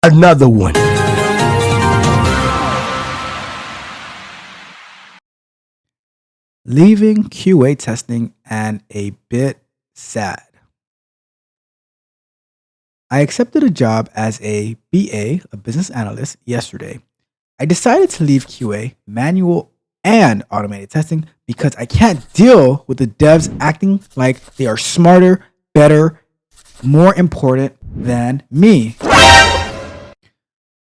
Another one. Leaving QA testing and a bit sad. I accepted a job as a BA, a business analyst, yesterday. I decided to leave QA, manual, and automated testing because I can't deal with the devs acting like they are smarter, better, more important than me.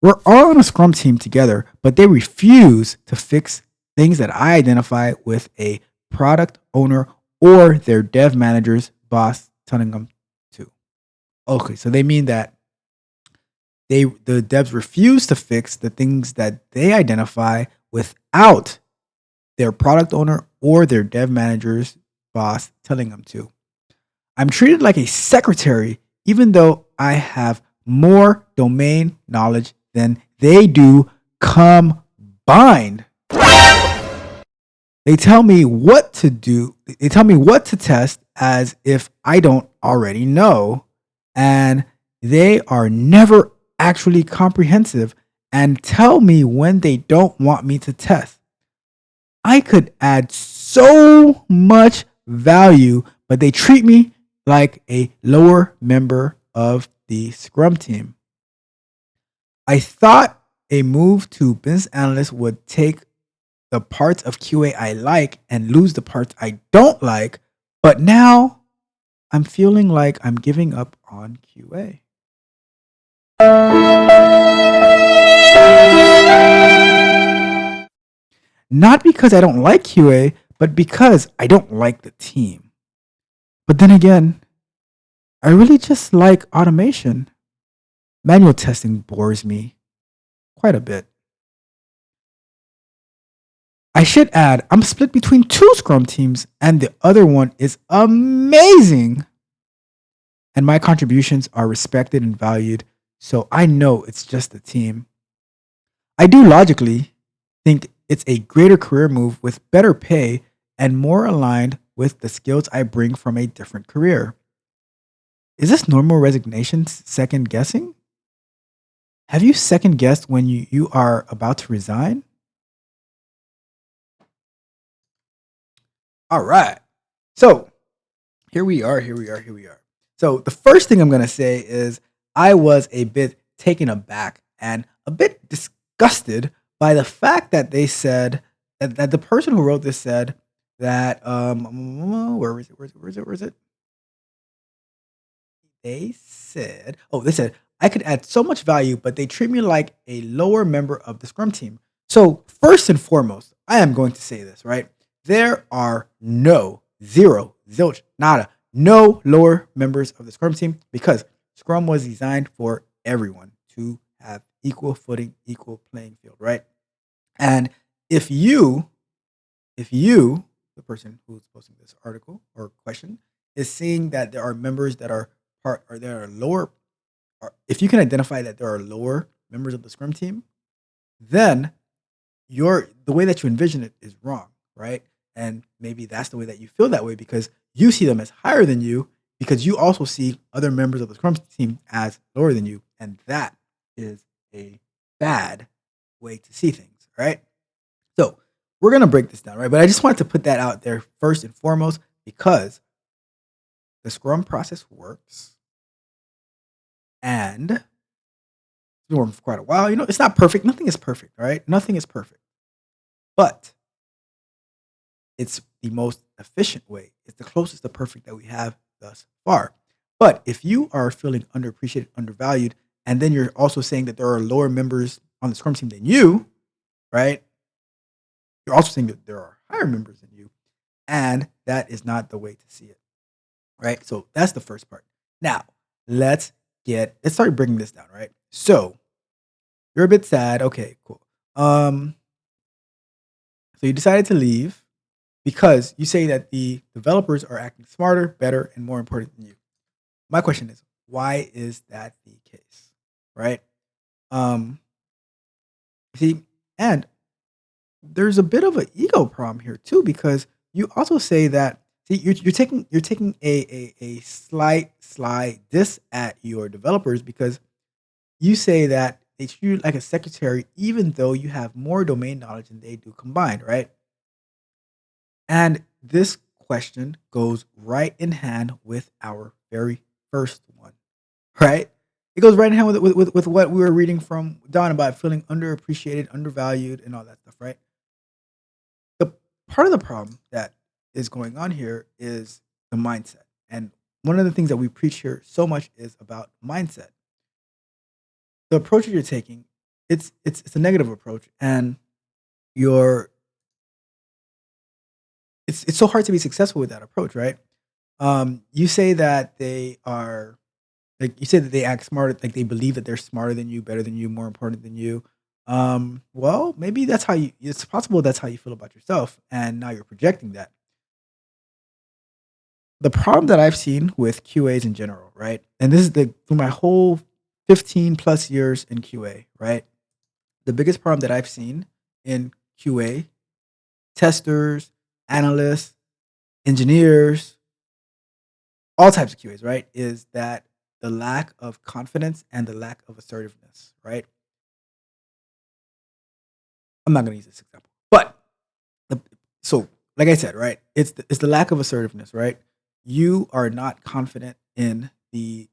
We're all on a Scrum team together, but they refuse to fix things that I identify with a product owner or their dev manager's boss telling them to. Okay, so they mean that the devs refuse to fix the things that they identify without their product owner or their dev manager's boss telling them to. I'm treated like a secretary, even though I have more domain knowledge than they do combined. They tell me what to do. They tell me what to test as if I don't already know. And they are never actually comprehensive and tell me when they don't want me to test. I could add so much value, but they treat me like a lower member of the Scrum team. I thought a move to business analyst would take the parts of QA I like and lose the parts I don't like, but now I'm feeling like I'm giving up on QA. Not because I don't like QA, but because I don't like the team. But then again, I really just like automation. Manual testing bores me quite a bit. I should add, I'm split between two Scrum teams, and the other one is amazing. And my contributions are respected and valued, so I know it's just the team. I do logically think it's a greater career move with better pay and more aligned with the skills I bring from a different career. Is this normal resignation second guessing? Have you second guessed when you are about to resign? All right. So here we are. So the first thing I'm going to say is I was a bit taken aback and a bit disgusted by the fact that they said that the person who wrote this said that where is it? They said I could add so much value, but they treat me like a lower member of the Scrum team. So first and foremost, I am going to say this, right? There are no, zero, zilch, nada, no lower members of the Scrum team because Scrum was designed for everyone to have equal footing, equal playing field, right? And if you, the person who's posting this article or question, is seeing that there are members that are part or there are lower, or if you can identify that there are lower members of the Scrum team, then the way that you envision it is wrong, right? And maybe that's the way that you feel that way because you see them as higher than you because you also see other members of the Scrum team as lower than you, and that is a bad way to see things, right? So we're gonna break this down, right? But I just wanted to put that out there first and foremost because the Scrum process works, and it's been working for quite a while. It's not perfect. Nothing is perfect, right? Nothing is perfect, but it's the most efficient way. It's the closest to perfect that we have thus far. But if you are feeling underappreciated, undervalued, and then you're also saying that there are lower members on the Scrum team than you, right? You're also saying that there are higher members than you, and that is not the way to see it, right? So that's the first part. Now, let's start breaking this down, right? So you're a bit sad. Okay, cool. So you decided to leave because you say that the developers are acting smarter, better, and more important than you. My question is, why is that the case, right? Um, See, and there's a bit of an ego problem here too because you also say that you're taking a slight diss at your developers because You say that they treat you like a secretary even though you have more domain knowledge than they do combined, right? And this question goes right in hand with our very first one, right? It goes right in hand with what we were reading from Don about feeling underappreciated, undervalued, and all that stuff, right? The part of the problem that is going on here is the mindset. And one of the things that we preach here so much is about mindset. The approach that you're taking, it's a negative approach, and you're it's so hard to be successful with that approach, right? You say that they are like you say that they act smart, like they believe that they're smarter than you, better than you, more important than you. Well, maybe that's how you. It's possible that's how you feel about yourself, and now you're projecting that. The problem that I've seen with QAs in general, right? And this is the through my whole 15 plus years in QA, right? The biggest problem that I've seen in QA, testers, analysts, engineers, all types of QAs, right, is that the lack of confidence and the lack of assertiveness, right? I'm not going to use this example, but the, so like I said, right, it's the lack of assertiveness, right? You are not confident in the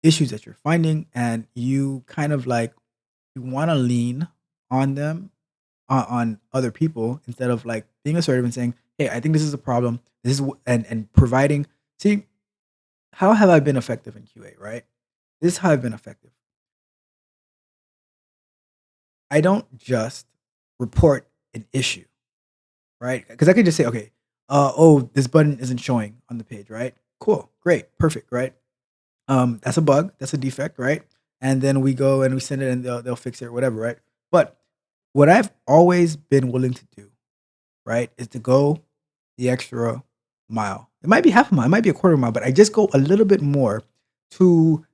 issues that you're finding, and you kind of like you want to lean on them on other people instead of like being assertive and saying, "Hey, I think this is a problem. This is and providing." See, how have I been effective in QA? Right, this is how I've been effective. I don't just report an issue, right? Because I could just say, "Okay, oh, this button isn't showing on the page." Right? Cool, great, perfect, right? That's a bug, that's a defect, right? And then we go and we send it, and they'll fix it or whatever, right? But what I've always been willing to do, right, is to go the extra mile. It might be half a mile, it might be a quarter mile, but I just go a little bit more to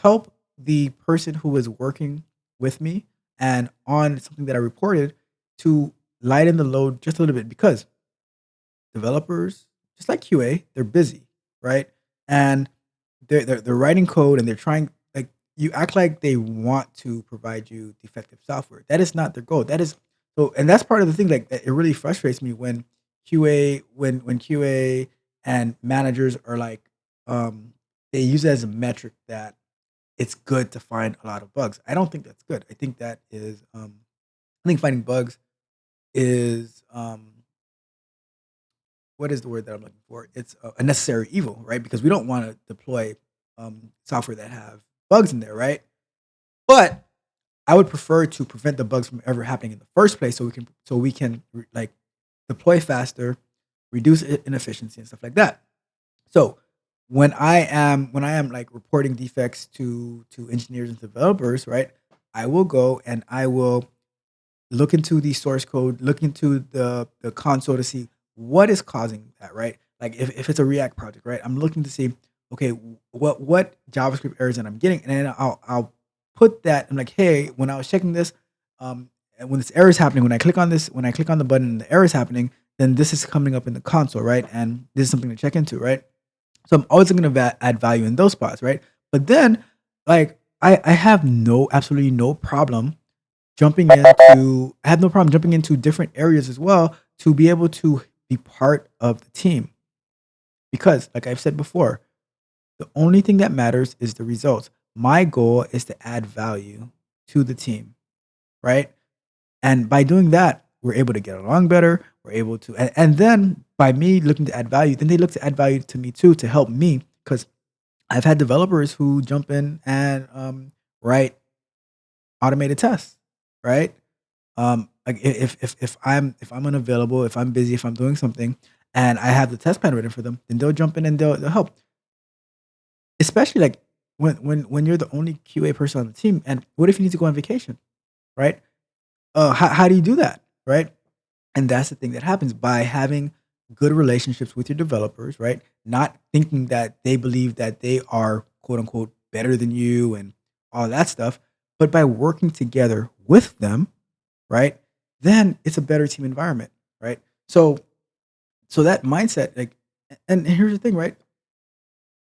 help the person who is working with me and on something that I reported to lighten the load just a little bit because developers, just like QA, they're busy, right? And they're writing code and they're trying like you act like they want to provide you defective software. That is not their goal. That is so, and that's part of the thing. Like it really frustrates me when when QA and managers are like, they use it as a metric that it's good to find a lot of bugs. I don't think that's good. I think that is, I think finding bugs is what is the word that I'm looking for? It's a necessary evil, right? Because we don't want to deploy software that have bugs in there, right? But I would prefer to prevent the bugs from ever happening in the first place, so we can like deploy faster, reduce inefficiency and stuff like that. So when I am like reporting defects to engineers and developers, right? I will go and I will look into the source code, look into the console to see what is causing that, right? Like if it's a React project, right? I'm looking to see, okay, what JavaScript errors that I'm getting, and then I'll put that. I'm like, hey, when I was checking this, and when this error is happening, when I click on this, when I click on the button, and the error is happening, then this is coming up in the console, right? And this is something to check into, right? So I'm always going to add value in those spots, right? But then, like, I have no absolutely no problem I have no problem jumping into different areas as well to be able to be part of the team. Because, like I've said before, the only thing that matters is the results. My goal is to add value to the team, right? And by doing that, we're able to get along better. We're able to, and then by me looking to add value, then they look to add value to me too to help me because I've had developers who jump in and write automated tests, right? Like if I'm unavailable, if I'm busy, if I'm doing something, and I have the test plan ready for them, then they'll jump in and they'll help. Especially like when you're the only QA person on the team, and what if you need to go on vacation, right? How do you do that, right? And that's the thing that happens by having good relationships with your developers, right? Not thinking that they believe that they are quote unquote better than you and all that stuff, but by working together with them, right? Then it's a better team environment, right? So that mindset, like, and here's the thing, right?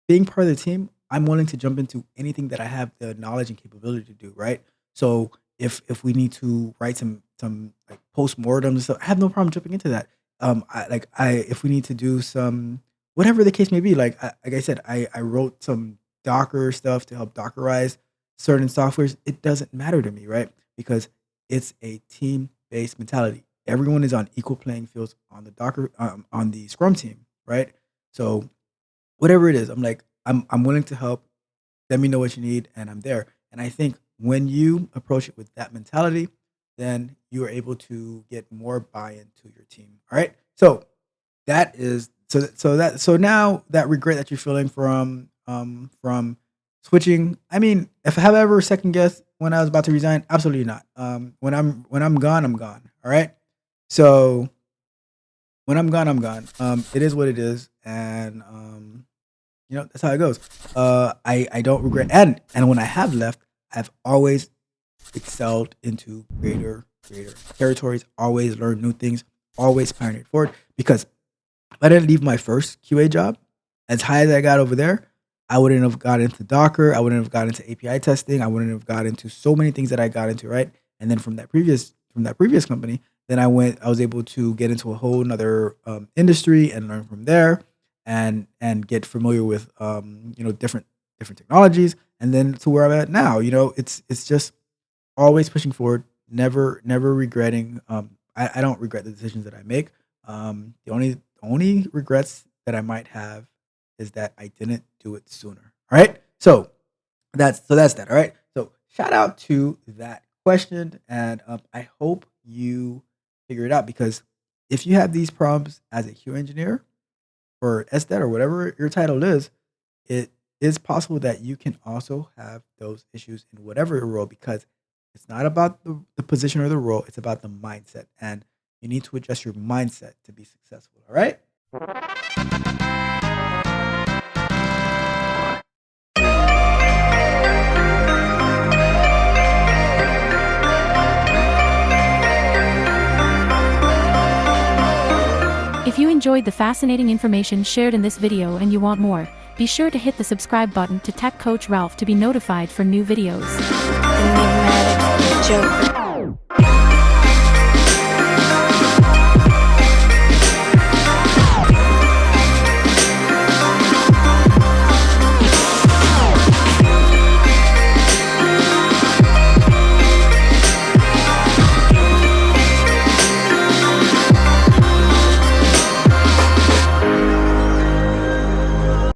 Being part of the team I'm willing to jump into anything that I have the knowledge and capability to do, right? So if we need to write some like postmortems and stuff, I have no problem jumping into that. I if we need to do some whatever the case may be, like I said, I wrote some Docker stuff to help Dockerize certain softwares. It doesn't matter to me, right? Because it's a team based mentality. Everyone is on equal playing fields on the on the Scrum team, right? So whatever it is, I'm willing to help. Let me know what you need, and I'm there. And I think when you approach it with that mentality, then you are able to get more buy-in to your team. All right. So that is so now that regret that you're feeling from switching. I mean, if I have ever second guessed when I was about to resign, absolutely not. When I'm gone, I'm gone. All right. So when I'm gone, I'm gone. It is what it is, and that's how it goes. I don't regret, and when I have left, I've always excelled into greater territories. Always learned new things. Always pioneered forward because if I didn't leave my first QA job, as high as I got over there, I wouldn't have got into Docker. I wouldn't have got into API testing. I wouldn't have got into so many things that I got into, right? And then from that previous company, then I was able to get into a whole nother industry and learn from there, and get familiar with different technologies, and then to where I'm at now. It's just always pushing forward, never regretting. I don't regret the decisions that I make. The only regrets that I might have is that I didn't do it sooner. All right. So that's that. All right. So shout out to that question, and I hope you figure it out, because if you have these problems as a QA engineer or SDET or whatever your title is, it is possible that you can also have those issues in whatever role, because it's not about the position or the role, it's about the mindset. And you need to adjust your mindset to be successful. All right. If you enjoyed the fascinating information shared in this video and you want more, be sure to hit the subscribe button to Tech Coach Ralph to be notified for new videos. Enigmatic Joker.